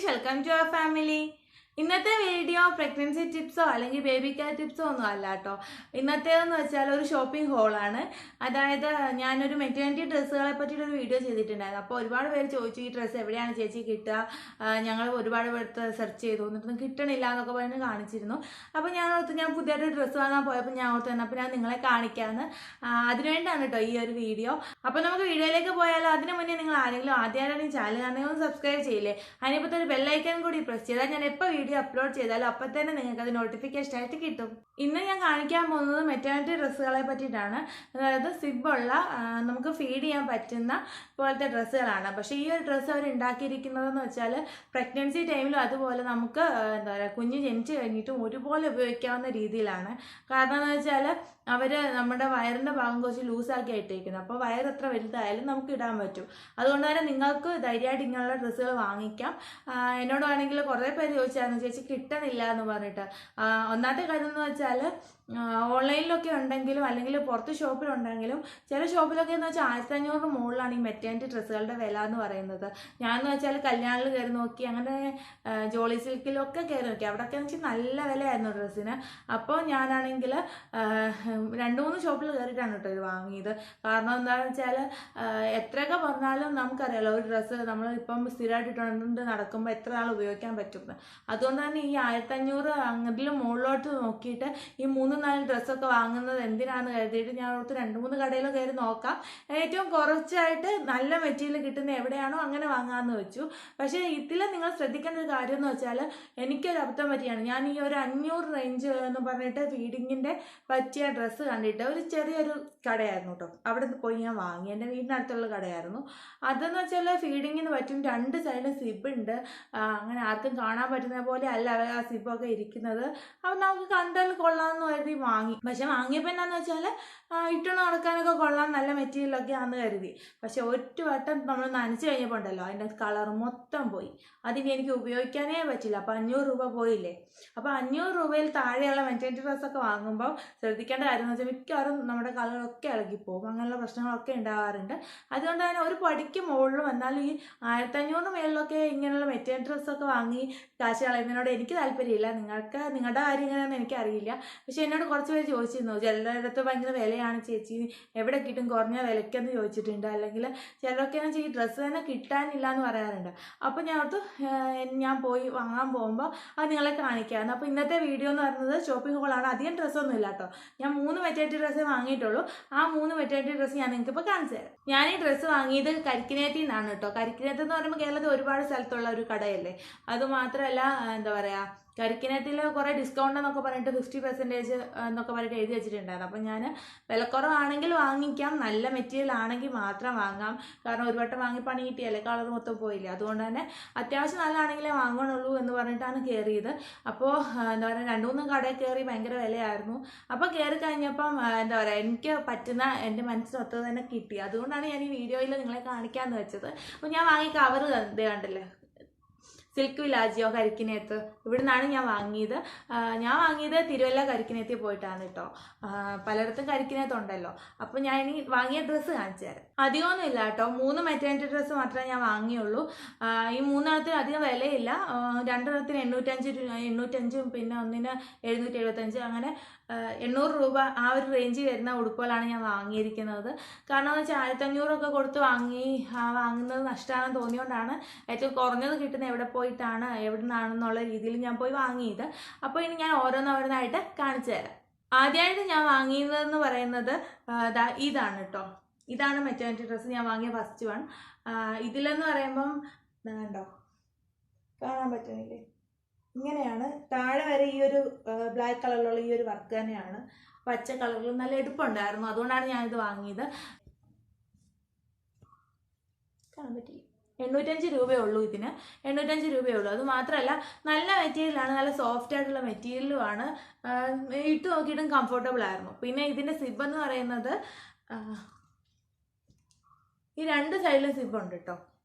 please welcome to our family. ഇന്നത്തെ video pregnancy ടിപ്സോ അല്ലെങ്കിൽ baby care ടിപ്സോ ഒന്നും അല്ല കേട്ടോ. ഇന്നത്തേതെന്ന് വെച്ചാൽ ഒരു ഷോപ്പിംഗ് ഹോളാണ്. അതായത് ഞാനൊരു മെറ്റേണിറ്റി ഡ്രസ്സുകളെ പറ്റിയിട്ടൊരു വീഡിയോ ചെയ്തിട്ടുണ്ടായിരുന്നു. അപ്പോൾ ഒരുപാട് പേര് ചോദിച്ചു ഈ ഡ്രസ്സ് എവിടെയാണ് ചേച്ചി കിട്ടുക, ഞങ്ങൾ ഒരുപാട് പേർക്ക് സെർച്ച് ചെയ്തു എന്നിട്ടൊന്നും കിട്ടണില്ല എന്നൊക്കെ പറഞ്ഞ് കാണിച്ചിരുന്നു. അപ്പോൾ ഞാൻ പുതിയൊരു ഡ്രസ്സ് വാങ്ങാൻ പോയപ്പോൾ ഞാൻ ഓർത്ത് തന്നെ അപ്പോൾ ഞാൻ നിങ്ങളെ കാണിക്കാമെന്ന്. അതിനുവേണ്ടിയാണ് കേട്ടോ ഈ ഒരു വീഡിയോ. അപ്പോൾ നമുക്ക് വീഡിയോയിലേക്ക് പോയാലോ. അതിന് മുന്നേ നിങ്ങൾ ആരെങ്കിലും ആദ്യമായിട്ട് ചാനൽ കാണുന്നെങ്കിൽ ഒന്ന് സബ്സ്ക്രൈബ് ചെയ്യില്ലേ, അതിനിപ്പോഴത്തെ ഒരു ബെല്ലൈക്കൺ കൂടി പ്രസ് ചെയ്താൽ ഞാൻ എപ്പോൾ വീഡിയോ അപ്ലോഡ് ചെയ്താലും അപ്പം തന്നെ നിങ്ങൾക്ക് അത് നോട്ടിഫിക്കേഷൻ ആയിട്ട് കിട്ടും. ഇന്ന് ഞാൻ കാണിക്കാൻ പോകുന്നത് മെറ്റേണിറ്റി ഡ്രസ്സുകളെ പറ്റിയിട്ടാണ്. അതായത് സിബുള്ള നമുക്ക് ഫീഡ് ചെയ്യാൻ പറ്റുന്ന പോലത്തെ ഡ്രസ്സുകളാണ്. പക്ഷേ ഈ ഒരു ഡ്രസ്സ് അവർ ഉണ്ടാക്കിയിരിക്കുന്നതെന്ന് വെച്ചാൽ പ്രഗ്നൻസി ടൈമിലും അതുപോലെ നമുക്ക് എന്താ പറയുക കുഞ്ഞ് ജനിച്ച് കഴിഞ്ഞിട്ടും ഒരുപോലെ ഉപയോഗിക്കാവുന്ന രീതിയിലാണ്. കാരണം എന്ന് വെച്ചാൽ അവർ നമ്മുടെ വയറിൻ്റെ ഭാഗം കുറച്ച് ലൂസാക്കി ഇട്ടേക്കുന്നത്. അപ്പോൾ വയർ എത്ര വലുതായാലും നമുക്ക് ഇടാൻ പറ്റും. അതുകൊണ്ട് തന്നെ നിങ്ങൾക്ക് ധൈര്യമായിട്ട് ഇങ്ങനെയുള്ള ഡ്രസ്സുകൾ വാങ്ങിക്കാം. എന്നോട് വേണമെങ്കിൽ കുറേ പേര് ചോദിച്ചായിരുന്നു ചേച്ചി കിട്ടണില്ല എന്ന് പറഞ്ഞിട്ട്. ഒന്നാമത്തെ കാര്യം എന്ന് വെച്ചാൽ ഓൺലൈനിലൊക്കെ ഉണ്ടെങ്കിലും അല്ലെങ്കിൽ പുറത്ത് ഷോപ്പിലുണ്ടെങ്കിലും ചില ഷോപ്പിലൊക്കെ എന്ന് വെച്ചാൽ 1500 മുകളിലാണ് ഈ മെറ്റേണിറ്റി ഡ്രസ്സുകളുടെ വില എന്ന് പറയുന്നത്. ഞാനെന്ന് വെച്ചാൽ കല്യാണിൽ കയറി നോക്കി, അങ്ങനെ ജോളി സിൽക്കിലൊക്കെ കയറി നോക്കി, അവിടെയൊക്കെ എന്ന് വെച്ചാൽ നല്ല വിലയായിരുന്നു ഡ്രസ്സിന്. അപ്പോൾ ഞാനാണെങ്കിൽ 2-3 ഷോപ്പിൽ കയറിയിട്ടാണ് കേട്ടോ ഇത് വാങ്ങിയത്. കാരണം എന്താണെന്ന് വെച്ചാൽ എത്രയൊക്കെ പറഞ്ഞാലും നമുക്കറിയാലോ ഒരു ഡ്രസ്സ് നമ്മളിപ്പം സ്ഥിരമായിട്ട് ഇട്ടുകൊണ്ട് നടക്കുമ്പോൾ എത്ര നാൾ ഉപയോഗിക്കാൻ പറ്റും. അതുകൊണ്ട് തന്നെ ഈ 1500 അതിലും മുകളിലോട്ട് നോക്കിയിട്ട് ഈ 3-4 ഡ്രസ്സൊക്കെ വാങ്ങുന്നത് എന്തിനാണെന്ന് കരുതിയിട്ട് ഞാൻ ഓർത്ത് 2-3 കടയിൽ കയറി നോക്കാം, ഏറ്റവും കുറച്ചായിട്ട് നല്ല മെറ്റീരിയൽ കിട്ടുന്ന എവിടെയാണോ അങ്ങനെ വാങ്ങാമെന്ന് വെച്ചു. പക്ഷേ ഇതിൽ നിങ്ങൾ ശ്രദ്ധിക്കേണ്ട ഒരു കാര്യം എന്ന് വെച്ചാൽ എനിക്കൊരു അബദ്ധം പറ്റിയാണ്. ഞാൻ ഈ ഒരു 500 റേഞ്ച് എന്ന് പറഞ്ഞിട്ട് ഫീഡിങ്ങിൻ്റെ പറ്റിയ ഡ്രസ്സ് കണ്ടിട്ട് ഒരു ചെറിയൊരു കടയായിരുന്നു കേട്ടോ, അവിടെ നിന്ന് പോയി ഞാൻ വാങ്ങി. എൻ്റെ വീടിനടുത്തുള്ള കടയായിരുന്നു. അതെന്ന് വെച്ചാൽ ഫീഡിങ്ങിന് പറ്റും, 2 സൈഡിലും സിബ് ഉണ്ട്. അങ്ങനെ ആർക്കും കാണാൻ പറ്റുന്ന പോലെ അല്ല ആ സിബൊക്കെ ഇരിക്കുന്നത്. അപ്പം നമുക്ക് കണ്ടാൽ കൊള്ളാമെന്ന് കരുതി വാങ്ങി. പക്ഷെ വാങ്ങിയപ്പോൾ എന്താണെന്ന് വെച്ചാൽ ഇട്ടണ നടക്കാനൊക്കെ കൊള്ളാം, നല്ല മെറ്റീരിയലൊക്കെ ആണെന്ന് കരുതി. പക്ഷെ ഒറ്റ വട്ടം നമ്മൾ നനച്ച് കഴിഞ്ഞപ്പോൾ ഉണ്ടല്ലോ അതിൻ്റെ കളർ മൊത്തം പോയി. അതിന് എനിക്ക് ഉപയോഗിക്കാനേ പറ്റില്ല. അപ്പോൾ 500 രൂപ പോയില്ലേ. അപ്പോൾ 500 രൂപയിൽ താഴെയുള്ള മെറ്റേണിറ്റി ഡ്രസ്സൊക്കെ വാങ്ങുമ്പോൾ ശ്രദ്ധിക്കേണ്ട കാര്യം എന്ന് വെച്ചാൽ മിക്കവാറും നമ്മുടെ കളറൊക്കെ ഇളകിപ്പോകും, അങ്ങനെയുള്ള പ്രശ്നങ്ങളൊക്കെ ഉണ്ടാകാറുണ്ട്. അതുകൊണ്ട് തന്നെ ഒരു പടിക്ക് മുകളിലും എന്നാലും ഈ 1500 മേളിലൊക്കെ ഇങ്ങനെയുള്ള മെറ്റേണിറ്റി ഡ്രസ്സൊക്കെ വാങ്ങി കാശ് കളയുന്നതിനോട് എനിക്ക് താല്പര്യമില്ല. നിങ്ങളുടെ കാര്യം എങ്ങനെയാണെന്ന് എനിക്കറിയില്ല. പക്ഷെ എന്നോട് കുറച്ച് പേര് ചോദിച്ചിരുന്നു, ചിലയിടത്ത് ഭയങ്കര വിലയാണ് ചേച്ചി, എവിടെ കിട്ടും കുറഞ്ഞ വിലയ്ക്കെന്ന് ചോദിച്ചിട്ടുണ്ട്. അല്ലെങ്കിൽ ചിലരൊക്കെ എന്ന് വെച്ചാൽ ഈ ഡ്രസ്സ് തന്നെ കിട്ടാനില്ല എന്ന് പറയാറുണ്ട്. അപ്പോൾ ഞാൻ പോയി വാങ്ങാൻ പോകുമ്പോൾ അത് നിങ്ങളെ കാണിക്കാമായിരുന്നു. അപ്പോൾ ഇന്നത്തെ വീഡിയോ എന്ന് പറയുന്നത് ഷോപ്പിംഗ് ഹോളാണ്. അധികം ഡ്രസ്സൊന്നും ഇല്ല കേട്ടോ. ഞാൻ 3 മെറ്റേണിറ്റി ഡ്രസ്സേ വാങ്ങിയിട്ടുള്ളൂ. ആ 3 മെറ്റേണിറ്റി ഡ്രസ്സ് ഞാൻ നിങ്ങൾക്ക് ഇപ്പോൾ കാണിച്ചു തരാം. ഞാൻ ഈ ഡ്രസ്സ് വാങ്ങിയത് കരിക്കിനേറ്റിൽ നിന്നാണ് കേട്ടോ. കരിക്കിനേറ്റ് എന്ന് പറയുമ്പോൾ കേരളത്തിൽ ഒരുപാട് സ്ഥലത്തുള്ള ഒരു കടയല്ലേ. അതുമാത്രമല്ല എന്താ പറയുക, കരിക്കിനത്തിൽ കുറേ ഡിസ്കൗണ്ട് എന്നൊക്കെ പറഞ്ഞിട്ട് 50% എന്നൊക്കെ പറഞ്ഞിട്ട് എഴുതി വെച്ചിട്ടുണ്ടായിരുന്നു. അപ്പം ഞാൻ വിലക്കുറവാണെങ്കിൽ വാങ്ങിക്കാം, നല്ല മെറ്റീരിയൽ ആണെങ്കിൽ മാത്രം വാങ്ങാം. കാരണം ഒരു വട്ടം വാങ്ങി പണി കിട്ടിയല്ലേ, കളർ മൊത്തം പോയില്ലേ. അതുകൊണ്ട് തന്നെ അത്യാവശ്യം നല്ലതാണെങ്കിലേ വാങ്ങണുള്ളൂ എന്ന് പറഞ്ഞിട്ടാണ് കയറിയത്. അപ്പോൾ എന്താ പറയുക 2-3 കടയിൽ കയറി ഭയങ്കര വിലയായിരുന്നു. അപ്പോൾ കയറി കഴിഞ്ഞപ്പം എന്താ പറയുക എനിക്ക് പറ്റുന്ന എൻ്റെ മനസ്സിനൊത്തത് തന്നെ കിട്ടി. അതുകൊണ്ടാണ് ഞാൻ ഈ വീഡിയോയിൽ നിങ്ങളെ കാണിക്കാമെന്ന് വെച്ചത്. അപ്പോൾ ഞാൻ വാങ്ങിയ കവർ കണ്ടില്ലേ, സിൽക്ക് വിലാജിയോ കരിക്കിനേത്ത്, ഇവിടെ നിന്നാണ് ഞാൻ വാങ്ങിയത്. ഞാൻ വാങ്ങിയത് തിരുവല്ല കരിക്കിനേത്തിൽ പോയിട്ടാണ് കേട്ടോ. പലയിടത്തും കരിക്കിനേത്തുണ്ടല്ലോ. അപ്പോൾ ഞാൻ ഇനി വാങ്ങിയ ഡ്രസ്സ് കാണിച്ചു തരാം. അധികമൊന്നും ഇല്ല കേട്ടോ, 3 മെറ്റേണിറ്റി ഡ്രസ്സ് മാത്രമേ ഞാൻ വാങ്ങിയുള്ളൂ. ഈ 3 എണ്ണത്തിന് അധികം വിലയില്ല. 2 എണ്ണത്തിന് 805 പിന്നെ ഒന്നിന് 775, അങ്ങനെ 800 രൂപ ആ ഒരു റേഞ്ചിൽ വരുന്ന ഉടുപ്പുകളാണ് ഞാൻ വാങ്ങിയിരിക്കുന്നത്. കാരണം എന്ന് വെച്ചാൽ 1500 കൊടുത്ത് വാങ്ങുന്നത് നഷ്ടമാണെന്ന് തോന്നിയോണ്ടാണ് ഏറ്റവും കുറഞ്ഞത് കിട്ടുന്ന എവിടെ നിന്നാണെന്നുള്ള രീതിയിൽ ഞാൻ പോയി വാങ്ങിയത്. അപ്പോൾ ഇനി ഞാൻ ഓരോന്നായിട്ട് കാണിച്ചു തരാം. ആദ്യമായിട്ട് ഞാൻ വാങ്ങിയതെന്ന് പറയുന്നത് ഇതാണ് കേട്ടോ. ഇതാണ് മെറ്റേണിറ്റി ഡ്രസ്സ് ഞാൻ വാങ്ങിയ ഫസ്റ്റ് വൺ. ഇതിലെന്ന് പറയുമ്പം കണ്ടോ, കാണാൻ പറ്റുന്നില്ലേ, ഇങ്ങനെയാണ്. താഴെ വരെ ഈ ഒരു ബ്ലാക്ക് കളറിലുള്ള ഈ ഒരു വർക്ക് തന്നെയാണ്. പച്ച കളറിൽ നല്ല എടുപ്പുണ്ടായിരുന്നു, അതുകൊണ്ടാണ് ഞാനിത് വാങ്ങിയത്. കാണാൻ പറ്റില്ല. 805 രൂപയേ ഉള്ളൂ ഇതിന്, 805 രൂപയേ ഉള്ളൂ. അത് മാത്രമല്ല നല്ല മെറ്റീരിയലാണ്, നല്ല സോഫ്റ്റ് ആയിട്ടുള്ള മെറ്റീരിയലുമാണ്. ഇട്ട് നോക്കിയിട്ടും കംഫർട്ടബിൾ ആയിരുന്നു. പിന്നെ ഇതിൻ്റെ സിബ് എന്ന് പറയുന്നത് ഈ 2 സൈഡിലും സിബുണ്ട് കേട്ടോ.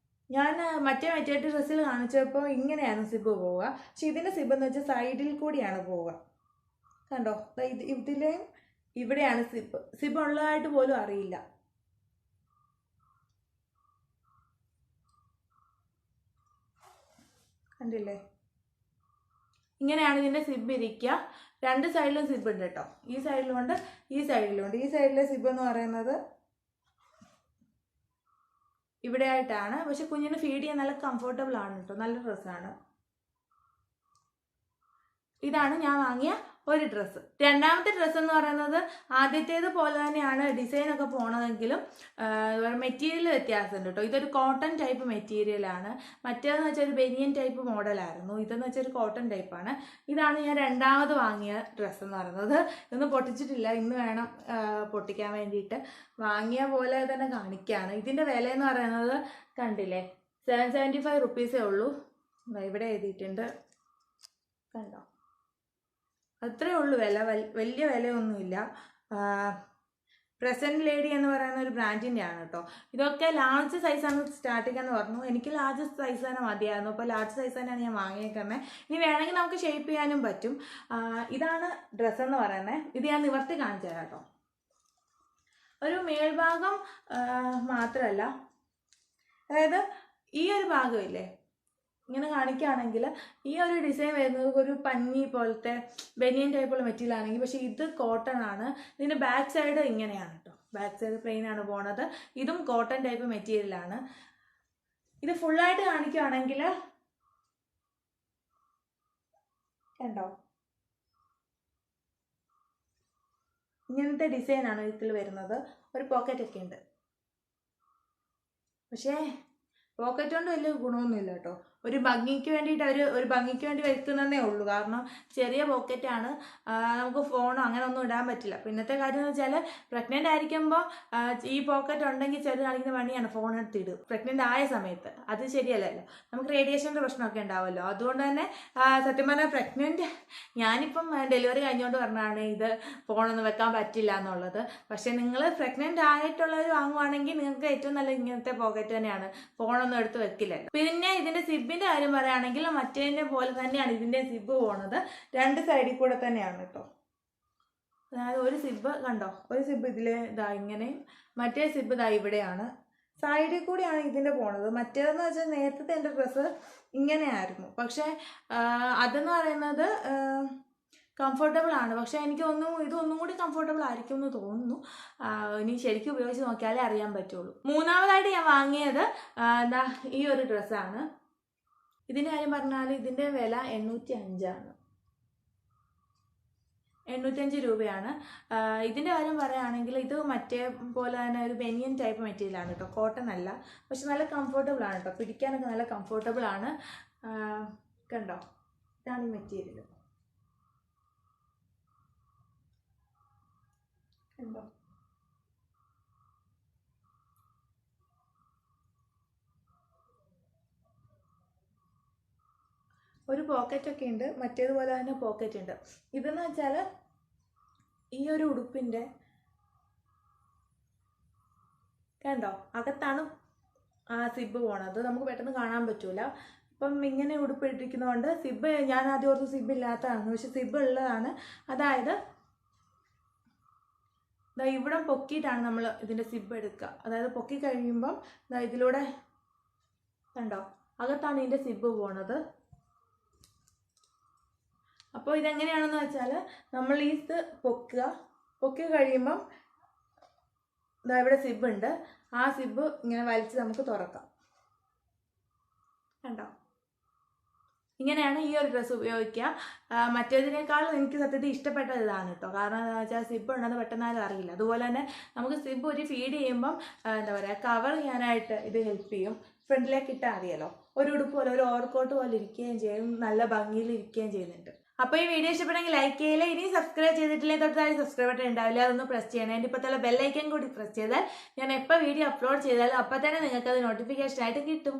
ഞാൻ മറ്റേ മെറ്റേണിറ്റി ഡ്രസ്സിൽ കാണിച്ചപ്പോൾ ഇങ്ങനെയാണ് സിബ് പോവുക. പക്ഷെ ഇതിൻ്റെ സിബ് എന്ന് വെച്ചാൽ സൈഡിൽ കൂടിയാണ് പോവുക. കണ്ടോ, ഇതിലെയും ഇവിടെയാണ് സിബ് ഉള്ളതായിട്ട് പോലും അറിയില്ല. കണ്ടില്ലേ? ഇങ്ങനെയാണ് ഇതിൻ്റെ സിബ് ഇരിക്കുക. രണ്ട് സൈഡിലും സിബ് ഉണ്ട് കേട്ടോ. ഈ സൈഡിലുമുണ്ട്, ഈ സൈഡിലുമുണ്ട്. ഈ സൈഡിലെ സിബ് എന്ന് പറയുന്നത് ഇവിടെ ആയിട്ടാണ്. പക്ഷെ കുഞ്ഞിന് ഫീഡ് ചെയ്യാൻ നല്ല കംഫർട്ടബിൾ ആണ് കേട്ടോ, നല്ല ഡ്രസ്സാണ്. ഇതാണ് ഞാൻ വാങ്ങിയ ഒരു ഡ്രസ്സ്. രണ്ടാമത്തെ ഡ്രസ്സ് എന്ന് പറയുന്നത് ആദ്യത്തേത് പോലെ തന്നെയാണ് ഡിസൈനൊക്കെ പോണതെങ്കിലും മെറ്റീരിയൽ വ്യത്യാസമുണ്ട് കേട്ടോ. ഇതൊരു കോട്ടൺ ടൈപ്പ് മെറ്റീരിയലാണ്. മറ്റേതെന്ന് വെച്ചാൽ ഒരു ബനിയൻ ടൈപ്പ് മോഡലായിരുന്നു. ഇതെന്ന് വെച്ചാൽ ഒരു കോട്ടൺ ടൈപ്പാണ്. ഇതാണ് ഞാൻ രണ്ടാമത് വാങ്ങിയ ഡ്രസ്സ് എന്ന് പറയുന്നത്. ഇതൊന്നും പൊട്ടിച്ചിട്ടില്ല, ഇന്ന് വേണം പൊട്ടിക്കാൻ വേണ്ടിയിട്ട്. വാങ്ങിയ പോലെ തന്നെ കാണിക്കുകയാണ്. ഇതിൻ്റെ വില എന്ന് പറയുന്നത് കണ്ടില്ലേ, 775 റുപ്പീസേ ഉള്ളൂ. ഇവിടെ എഴുതിയിട്ടുണ്ട്, കണ്ടോ? അത്രേ ഉള്ളൂ വില, വലിയ വിലയൊന്നുമില്ല. പ്രസൻറ്റ് ലേഡി എന്ന് പറയുന്ന ഒരു ബ്രാൻഡിൻ്റെ ആണ് കേട്ടോ. ഇതൊക്കെ ലാർജ് സൈസാണ് സ്റ്റാർട്ടിംഗ് എന്ന് പറഞ്ഞു. എനിക്ക് ലാർജ് സൈസ് തന്നെ മതിയായിരുന്നു, അപ്പോൾ ലാർജ് സൈസ് തന്നെയാണ് ഞാൻ വാങ്ങിയേക്കുന്നത്. ഇനി വേണമെങ്കിൽ നമുക്ക് ഷേപ്പ് ചെയ്യാനും പറ്റും. ഇതാണ് ഡ്രസ്സ് എന്ന് പറയുന്നത്. ഇത് ഞാൻ നിവർത്തി കാണിച്ചു തരാം കേട്ടോ. ഒരു മേൽഭാഗം മാത്രമല്ല, അതായത് ഈ ഒരു ഭാഗമില്ലേ, ഇങ്ങനെ കാണിക്കുകയാണെങ്കിൽ ഈ ഒരു ഡിസൈൻ വരുന്നത് ഒരു പഞ്ഞി പോലത്തെ ബനിയൻ ടൈപ്പുള്ള മെറ്റീരിയൽ ആണെങ്കിൽ, പക്ഷേ ഇത് കോട്ടൺ ആണ്. ഇതിൻ്റെ ബാക്ക് സൈഡ് ഇങ്ങനെയാണ് കേട്ടോ, ബാക്ക് സൈഡ് പ്ലെയിൻ ആണ് പോണത്. ഇതും കോട്ടൺ ടൈപ്പ് മെറ്റീരിയലാണ്. ഇത് ഫുള്ളായിട്ട് കാണിക്കുകയാണെങ്കിൽ കണ്ടോ, ഇങ്ങനത്തെ ഡിസൈനാണ് ഇതിൽ വരുന്നത്. ഒരു പോക്കറ്റൊക്കെ ഉണ്ട്, പക്ഷേ പോക്കറ്റ് കൊണ്ട് വലിയ ഗുണമൊന്നുമില്ല കേട്ടോ. ഒരു ഭംഗിക്ക് വേണ്ടിയിട്ട് ഒരു ഭംഗിക്ക് വേണ്ടി വെക്കുന്നതേ ഉള്ളൂ. കാരണം ചെറിയ പോക്കറ്റാണ്, നമുക്ക് ഫോണോ അങ്ങനെ ഒന്നും ഇടാൻ പറ്റില്ല. പിന്നത്തെ കാര്യം എന്ന് വെച്ചാൽ പ്രഗ്നൻ്റ് ആയിരിക്കുമ്പോൾ ഈ പോക്കറ്റ് ഉണ്ടെങ്കിൽ ചെറിയ കാണിക്കുന്ന പണിയാണ് ഫോൺ എടുത്തിടും പ്രഗ്നൻ്റ് ആയ സമയത്ത്. അത് ശരിയല്ലല്ലോ, നമുക്ക് റേഡിയേഷൻ്റെ പ്രശ്നമൊക്കെ ഉണ്ടാവുമല്ലോ. അതുകൊണ്ട് തന്നെ സത്യം പറഞ്ഞാൽ പ്രഗ്നൻ്റ്, ഞാനിപ്പം ഡെലിവറി കഴിഞ്ഞുകൊണ്ട് പറഞ്ഞാണ് ഇത് ഫോണൊന്നും വെക്കാൻ പറ്റില്ല എന്നുള്ളത്. പക്ഷേ നിങ്ങൾ പ്രഗ്നൻ്റ് ആയിട്ടുള്ളവർ വാങ്ങുവാണെങ്കിൽ നിങ്ങൾക്ക് ഏറ്റവും നല്ല ഇങ്ങനത്തെ പോക്കറ്റ് തന്നെയാണ്, ഫോണൊന്നും എടുത്ത് വെക്കില്ലല്ലോ. പിന്നെ ഇതിൻ്റെ സിബിൻ്റെ കാര്യം പറയുകയാണെങ്കിൽ മറ്റേതിനെ പോലെ തന്നെയാണ് ഇതിൻ്റെ സിബ് പോണത്. രണ്ട് സൈഡിൽ കൂടെ തന്നെയാണ് കേട്ടോ. അതായത് ഒരു സിബ് കണ്ടോ, ഒരു സിബ് ഇതിൽ ഇതാ ഇങ്ങനെ, മറ്റേ സിബ് ഇതാ ഇവിടെയാണ്, സൈഡിൽ കൂടിയാണ് ഇതിൻ്റെ പോണത്. മറ്റേതെന്ന് വെച്ചാൽ നേരത്തെ എൻ്റെ ഡ്രസ്സ് ഇങ്ങനെയായിരുന്നു, പക്ഷേ അതെന്ന് പറയുന്നത് കംഫർട്ടബിൾ ആണ്. പക്ഷേ എനിക്ക് ഇതൊന്നും കൂടി കംഫർട്ടബിൾ ആയിരിക്കും എന്ന് തോന്നുന്നു. ഇനി ശരിക്കും ഉപയോഗിച്ച് നോക്കിയാലേ അറിയാൻ പറ്റുള്ളൂ. മൂന്നാമതായിട്ട് ഞാൻ വാങ്ങിയത് എന്താ ഈ ഒരു ഡ്രസ്സാണ്. ഇതിൻ്റെ കാര്യം പറഞ്ഞാൽ ഇതിൻ്റെ വില 805 രൂപയാണ്. ഇതിൻ്റെ കാര്യം പറയുകയാണെങ്കിൽ ഇത് മറ്റേ പോലെ തന്നെ ഒരു ബനിയൻ ടൈപ്പ് മെറ്റീരിയലാണ് കേട്ടോ, കോട്ടൺ അല്ല. പക്ഷെ നല്ല കംഫർട്ടബിൾ ആണ് കേട്ടോ, പിടിക്കാനൊക്കെ നല്ല കംഫർട്ടബിൾ ആണ്. കണ്ടോ, ഇതാണ് ഈ മെറ്റീരിയൽ, കണ്ടോ? ഒരു പോക്കറ്റൊക്കെ ഉണ്ട്, മറ്റേതുപോലെ തന്നെ പോക്കറ്റ് ഉണ്ട്. ഇതെന്ന് വെച്ചാൽ ഈ ഒരു ഉടുപ്പിൻ്റെ കണ്ടോ, അകത്താണ് ആ സിബ് പോണത്, നമുക്ക് പെട്ടെന്ന് കാണാൻ പറ്റൂല. അപ്പം ഇങ്ങനെ ഉടുപ്പിട്ടിരിക്കുന്നതുകൊണ്ട് സിബ്, ഞാൻ ആദ്യം ഓർത്ത് സിബ് ഇല്ലാത്തതാണ്, പക്ഷെ സിബ് ഉള്ളതാണ്. അതായത് ഇവിടെ പൊക്കിയിട്ടാണ് നമ്മൾ ഇതിൻ്റെ സിബ് എടുക്കുക. അതായത് പൊക്കി കഴിയുമ്പം ഇതിലൂടെ കണ്ടോ, അകത്താണ് ഇതിൻ്റെ സിബ് പോണത്. അപ്പോൾ ഇതെങ്ങനെയാണെന്ന് വെച്ചാൽ നമ്മൾ ഇത് പൊക്കി കഴിയുമ്പം ഇവിടെ സിബ് ഉണ്ട്, ആ സിബ് ഇങ്ങനെ വലിച്ച് നമുക്ക് തുറക്കാം. കണ്ടോ, ഇങ്ങനെയാണ് ഈ ഒരു ഡ്രസ്സ് ഉപയോഗിക്കുക. മറ്റേതിനേക്കാളും എനിക്ക് സത്യത്തിൽ ഇഷ്ടപ്പെട്ടത് ഇതാണ് കേട്ടോ. കാരണം എന്താ വെച്ചാൽ സിബ് ഉണ്ടെന്ന് പെട്ടെന്നാലും അറിയില്ല. അതുപോലെ തന്നെ നമുക്ക് സിബ് ഒരു ഫീഡ് ചെയ്യുമ്പം എന്താ പറയുക, കവർ ചെയ്യാനായിട്ട് ഇത് ഹെൽപ്പ് ചെയ്യും. ഫ്രണ്ടിലേക്ക് ഇട്ടാൽ അറിയാലോ, ഒരു ഉടുപ്പ് പോലെ ഒരു ഓവർകോട്ട് പോലെ ഇരിക്കുകയും ചെയ്യും, നല്ല ഭംഗിയിൽ ഇരിക്കുകയും ചെയ്യുന്നുണ്ട്. അപ്പോൾ ഈ വീഡിയോ ഇഷ്ടപ്പെടുമെങ്കിൽ ലൈക്ക് ചെയ്യില്ല. ഇനി സബ്സ്ക്രൈബ് ചെയ്തിട്ടില്ലെങ്കിൽ തൊട്ടായി സബ്സ്ക്രൈബ് ബട്ടൺ ഉണ്ടാവില്ല, അതൊന്ന് പ്രസ് ചെയ്യണം. എൻ്റെ ഇപ്പോൾ തന്നെ ബെല്ലൈക്കൻ കൂടി പ്രസ് ചെയ്താൽ ഞാൻ എപ്പോൾ വീഡിയോ അപ്ലോഡ് ചെയ്താലും അപ്പോൾ തന്നെ നിങ്ങൾക്കത് നോട്ടിഫിക്കേഷൻ ആയിട്ട് കിട്ടും.